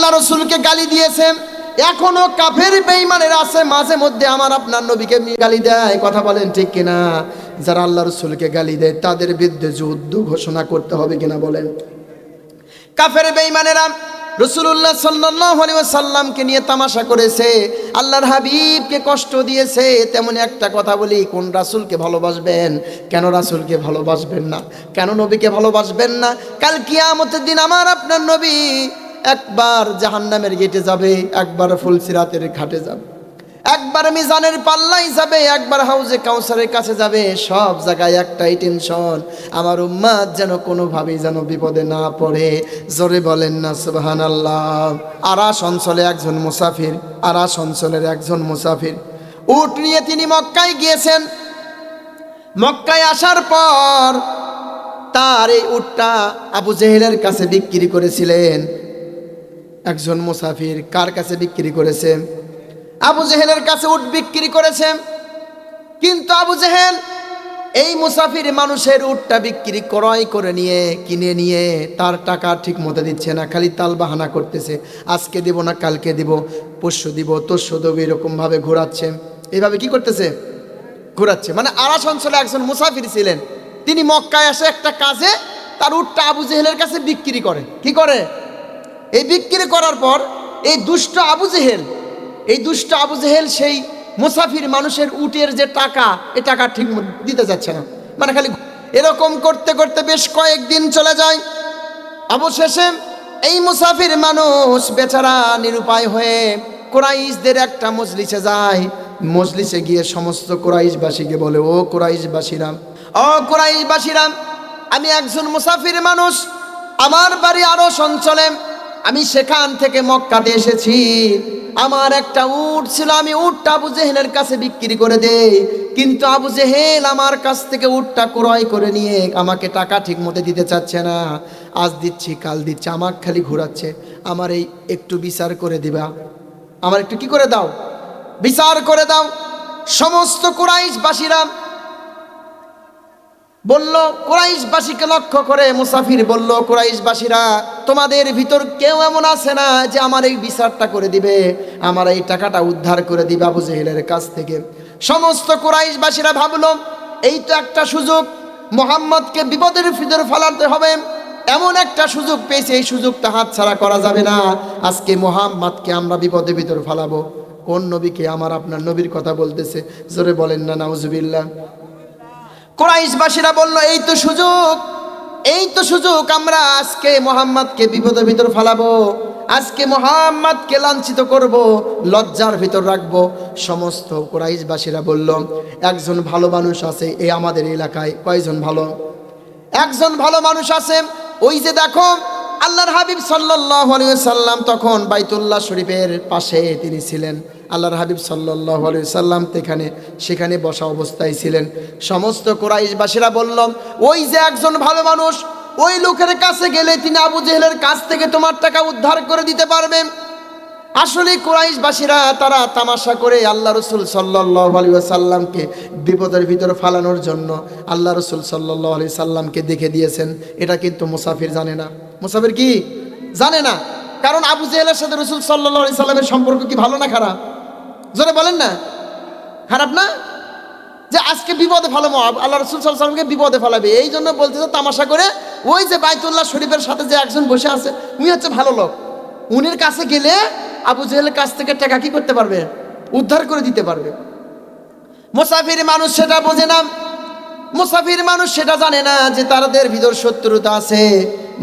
আল্লাহ রসুলকে গালি দিয়েছে। এখনো কাফের বেঈমানেরা আছে মাঝে মধ্যে আমার আপনার নবীকে গালি দেয়, কথা বলেন ঠিক কিনা? যারা আল্লাহ রসুলকে গালি দেয় তাদের বিরুদ্ধে যুদ্ধ ঘোষণা করতে হবে কিনা বলেন? কাফের বেঈমানেরা রাসূলুল্লাহ সাল্লাল্লাহু আলাইহি ওয়াসাল্লামকে নিয়ে তামাশা করেছে, আল্লাহর হাবিবকে কষ্ট দিয়েছে। তেমন একটা কথা বলি, কোন রাসূলকে ভালোবাসবেন? কেন রাসূলকে ভালোবাসবেন না? কেন নবীকে ভালোবাসবেন না? কাল কিয়ামতের দিন আমার আপনার নবী একবার জাহান্নামের গেটে যাবে, একবার ফুলসিরাতের ঘাটে যাবে, একবার মিজানের পাল্লাই যাবে, একবার হাউজে কাউসারের কাছে যাবে। সব জায়গায় একটাই টেনশন, আমার উম্মাত যেন কোনোভাবেই যেন বিপদে না পড়ে। জোরে বলেন না সুবহানাল্লাহ। আরাস অঞ্চলে একজন মুসাফির, আরাস অঞ্চলের একজন মুসাফির উট নিয়ে তিনি মক্কায় গিয়েছেন। মক্কায় আসার পর তার এই উটটা আবু জেহেলের কাছে বিক্রি করেছিলেন। একজন মুসাফির কার কাছে বিক্রি করেছে? আবু জেহেলের কাছে উট বিক্রি করেছে। কিন্তু আবু জেহেল এই মুসাফির মানুষের উটটা বিক্রি ক্রয় করে নিয়ে কিনে নিয়ে তার টাকা ঠিক মতো দিচ্ছে না, খালি তাল বাহানা করতেছে। আজকে দিব না, কালকে দিব, পরশু দিব, তরশু দেব, এরকমভাবে ঘোরাচ্ছে। এইভাবে কি করতেছে? ঘোরাচ্ছে। মানে আরাস অঞ্চলে একজন মুসাফির ছিলেন, তিনি মক্কায় আসে একটা কাজে তার উটটা আবু জেহেলের কাছে বিক্রি করে। কি করে? এই বিক্রি করার পর এই দুষ্ট আবু জেহেল, এই দুষ্ট আবু জেহেল সেই মুসাফির মানুষের উটের যে টাকা, এই টাকা ঠিক দিতে যাচ্ছে না। মানে খালি এরকম করতে করতে বেশ কয়েকদিন চলে যায়। অবশেষে এই মুসাফির মানুষ বেচারা নিরুপায় হয়ে কুরাইশদের একটা মজলিসে যায়। মজলিসে গিয়ে সমস্ত কুরাইশবাসীকে বলে, ও কুরাইশবাসীরা, ও কুরাইশবাসীরা, আমি একজন মুসাফির মানুষ, আমার বাড়ি আরশ অঞ্চলে, আমি সেখান থেকে মক্কাতে এসেছি। আমার একটা উট ছিল, আমি উটটা আবু জেহেলের কাছে বিক্রি করে দেই, কিন্তু আবু জেহেল আমার কাছ থেকে উটটা ক্রয় করে নিয়ে আমাকে টাকা ঠিক মতো দিতে চাচ্ছে না। আজ দিচ্ছি, কাল দিচ্ছি, আমাকে খালি ঘোরাচ্ছে। আমার এই একটু বিচার করে দিবা, আমার একটু কি করে দাও, বিচার করে দাও। সমস্ত কুরাইশবাসীরা বলল, কুরাইশবাসীকে লক্ষ্য করে মুসাফির বলল, কুরাইশবাসীরা, তোমাদের ভিতর কেউ এমন আছে না যে আমার এই বিচারটা করে দিবে, আমার এই টাকাটা উদ্ধার করে দিবে আবু জেহেলের কাছ থেকে? সমস্ত কুরাইশবাসীরা ভাবলো, এই তো একটা সুযোগ, মুহাম্মদকে বিপদের ভিতর ফেলাতে হবে, এমন একটা সুযোগ পেয়েছে, এই সুযোগটা হাতছাড়া করা যাবে না। আজকে মুহাম্মদকে আমরা বিপদের ভিতর ফেলাবো। কোন নবীকে? আমার আপনার নবীর কথা বলতেছে। জোরে বলেন না নাউজুবিল্লাহ। কুরাইশবাসীরা বলল, এই তো সুযোগ, এই তো সুযোগ, আমরা আজকে মুহাম্মদকে বিপদের ভিতর ফেলাবো, আজকে মুহাম্মদকে লাঞ্ছিত করব, লজ্জার ভিতর রাখবো। সমস্ত কুরাইশবাসীরা বলল, একজন ভালো মানুষ আছে এই আমাদের এলাকায়। কয়জন ভালো? একজন ভালো মানুষ আছে, ওই যে দেখো আল্লাহর হাবিব সাল্লাল্লাহু আলাইহি ওয়াসাল্লাম তখন বাইতুল্লাহ শরীফের পাশে তিনি ছিলেন। আল্লাহর হাবিব সাল্লাল্লাহু আলাইহি ওয়াসাল্লাম সেখানে বসা অবস্থায় ছিলেন। সমস্ত কুরাইশবাসীরা বলল, ওই যে একজন ভালো মানুষ, ওই লোকের কাছে গেলে তিনি আবু জেহেলের কাছ থেকে তোমার টাকা উদ্ধার করে দিতে পারবেন। আসলে কুরাইশবাসীরা তারা তামাশা করে আল্লাহ রসুল সাল্লাল্লাহু আলাইহি ওয়াসাল্লামকে বিপদের ভিতর ফালানোর জন্য আল্লাহ রসুল সাল্লাল্লাহু আলাইহি সাল্লামকে দেখে দিয়েছেন। এটা কিন্তু মুসাফির জানে না। মুসাফির কি জানে না? কারণ আবু জেহেলের সাথে রসুল সাল্লাল্লাহু আলাইহি সাল্লামের সম্পর্ক কি ভালো না খারাপ? জোরে বলেন না, খারাপ না? যে আজকে বিপদে ফেলাবো, আল্লাহ রসুল সাল্লাল্লাহু আলাইহি সাল্লামকে বিপদে ফেলাবে, এই জন্য বলতেছে তামাশা করে। ওই যে বাইতুল্লাহ শরীফের সাথে যে একজন বসে আছে, উনি হচ্ছে ভালো লোক, উনির কাছে গেলে আবু জেহেলের কাছ থেকে টাকা কি করতে পারবে? উদ্ধার করে দিতে পারবে। মুসাফির মানুষ সেটা বোঝে না, মুসাফির মানুষ সেটা জানে না যে তাদের ভিতর শত্রুতা আছে।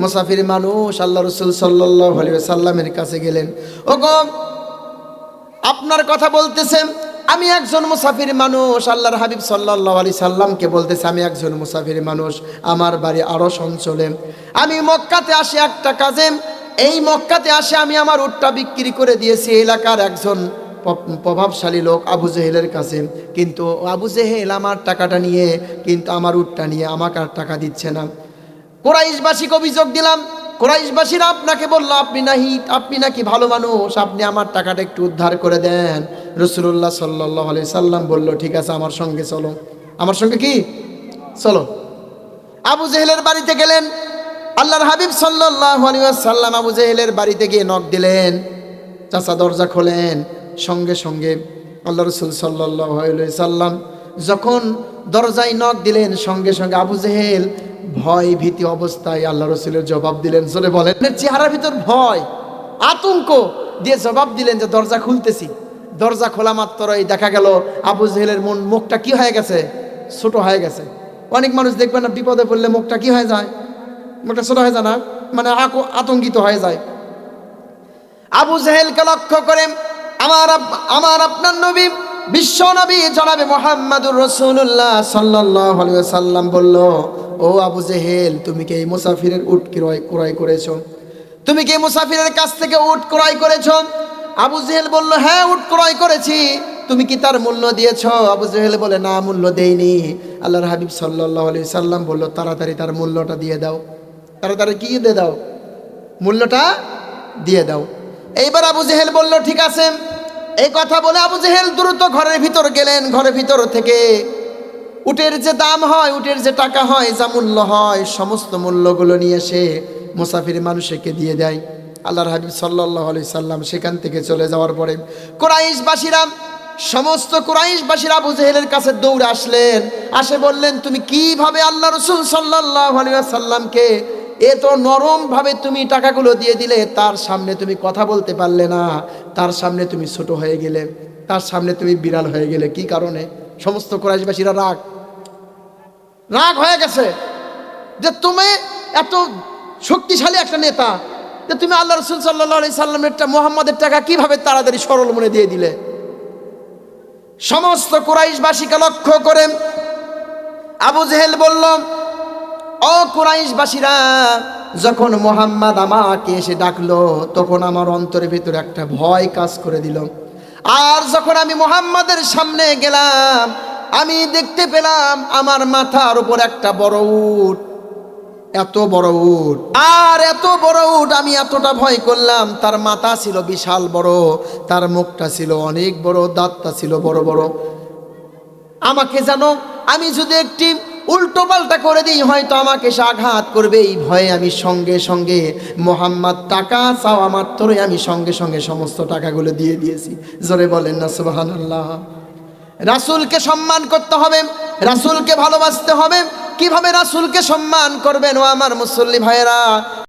মুসাফির মানুষ আল্লাহ রসুল সাল্লাল্লাহু আলাইহি ওয়াসাল্লামের কাছে গেলেন, ওগো আপনার কথা বলতেছেন, আমি একজন মুসাফির মানুষ। আল্লাহর হাবিব সাল্লাল্লাহু আলাইহি সাল্লামকে বলতেছে, আমি একজন মুসাফির মানুষ, আমার বাড়ি আরশ অঞ্চলে, আমি মক্কাতে আসি একটা কাজে, এই মক্কাতে আসে আমি আমার উটটা বিক্রি করে দিয়েছি এলাকার একজন প্রভাবশালী লোক আবু জেহেলের কাছে, কিন্তু আবু জেহেল আমার টাকাটা নিয়ে, কিন্তু আমার উটটা নিয়ে আমাকে আর টাকা দিচ্ছে না। কুরাইশবাসীকে অভিযোগ দিলাম, কুরাইশবাসীরা আপনাকে বললো, আপনি নাকি ভালো মানুষ, আপনি আমার টাকাটা একটু উদ্ধার করে দেন। রাসূলুল্লাহ সাল্লাল্লাহু আলাইহি সাল্লাম বলল, ঠিক আছে, আমার সঙ্গে চলো। আমার সঙ্গে কি? চলো। আবু জেহেলের বাড়িতে গেলেন। আল্লাহর হাবিব সাল্লাল্লাহু আলাইহি ওয়াসাল্লাম আবু জেহেলের বাড়িতে গিয়ে নক দিলেন, চাচা দরজা খোলেন। সঙ্গে সঙ্গে আল্লাহ রাসূল সাল্লাল্লাহু আলাইহি সাল্লাম যখন দরজায় নক দিলেন, সঙ্গে সঙ্গে আবু জেহেল ভয় ভীতি অবস্থায় আল্লাহ রাসূলের জবাব দিলেন। জোরে বলেন, চেহারার ভিতর ভয় আতঙ্ক দিয়ে জবাব দিলেন যে দরজা খুলতেছি। দরজা খোলা মাত্রই দেখা গেল আবু জেহেলের মুখটা কি হয়ে গেছে, ছোট হয়ে গেছে। অনেক মানুষ দেখবেন না, বিপদে পড়লে মুখটা কি হয়ে যায়, মুখটা ছোট হয়ে যায় না, মানে আতঙ্কিত হয়ে যায়। আবু জেহেলকে লক্ষ্য করে আমার আপনার নবী বিশ্ব নবী জনাবে মুহাম্মদুর রাসূলুল্লাহ সাল্লাল্লাহু আলাইহি ওয়াসাল্লাম বলল, ও আবু জেহেল, তুমি কি এই মুসাফিরের উট ক্রয় করেছো? তুমি কি মুসাফিরের কাছ থেকে উট ক্রয় করেছো? আবু জেহেল বলল, হ্যাঁ, উট ক্রয় করেছি। তুমি কি তার মূল্য দিয়েছো? আবু জেহেল বলে, না, মূল্য দেইনি। আল্লাহর হাবিব সাল্লাল্লাহু আলাইহি সাল্লাম বলল, তাড়াতাড়ি তার মূল্যটা দিয়ে দাও। তাড়াতাড়ি কি দিয়ে দাও? মূল্যটা দিয়ে দাও। এইবার আবু জেহেল বলল, ঠিক আছে। এই কথা বলে আবু জেহেল দ্রুত ঘরের ভিতর গেলেন। ঘরের ভিতর থেকে উটের যে দাম হয়, উটের যে টাকা হয়, যা মূল্য হয়, সমস্ত মূল্যগুলো নিয়ে এসে মুসাফির মানুষকে দিয়ে দেয়। আল্লাহর হাবিব সাল্লাল্লাহু আলাইহি সাল্লাম সেখান থেকে চলে যাওয়ার পরে সমস্ত কুরাইশবাসীরা আবু জেহেলের কাছে দৌড়ে আসলেন। আসে বললেন, তুমি কিভাবে আল্লাহ রাসূল সাল্লাল্লাহু আলাইহি ওয়াসাল্লামকে এত নরম ভাবে তুমি টাকাগুলো দিয়ে দিলে? তার সামনে তুমি কথা বলতে পারলে না, তার সামনে তুমি ছোট হয়ে গেলে, তার সামনে তুমি বিড়াল হয়ে গেলে। কি কারণে? সমস্ত কুরাইশবাসীরা রাগ হয়ে গেছে যে তুমি এত শক্তিশালী একটা নেতা, যে তুমি আল্লাহ রাসূল সাল্লাল্লাহু আলাইহি সাল্লামের মুহাম্মাদের টাকা কিভাবে তাড়াতাড়ি সরল মনে দিয়ে দিলে। সমস্ত কুরাইশবাসীকে লক্ষ্য করে আবু জেহেল বলল, ও কুরাইশবাসীরা, যখন মুহাম্মদ আমাকে এসে ডাকলো, তখন আমার অন্তরের ভিতরে একটা ভয় কাজ করে দিল। আর যখন আমি মুহাম্মাদের সামনে গেলাম, আমি দেখতে পেলাম আমার মাথার উপর একটা বড় উট, এত বড় উট, আর এত বড় উট, আমি এতটা ভয় করলাম। তার মাথা ছিল বিশাল বড়, তার মুখটা ছিল অনেক বড়, দাঁতটা ছিল বড় বড়। আমাকে জানো, আমি যদি একটি উল্টো পাল্টা করে দিই, হয়তো আমাকে সে আঘাত করবে। এই ভয়ে আমি সঙ্গে সঙ্গে মুহাম্মদ টাকা চাওয়া মাত্রই আমি সঙ্গে সঙ্গে সমস্ত টাকাগুলো দিয়ে দিয়েছি। জোরে বলেন না সুবহানাল্লাহ। রাসূলকে সম্মান করতে হবে, রাসূলকে ভালোবাসতে হবে। কিভাবে রাসূলকে সম্মান করবেন ও আমার মুসল্লি ভাইয়েরা?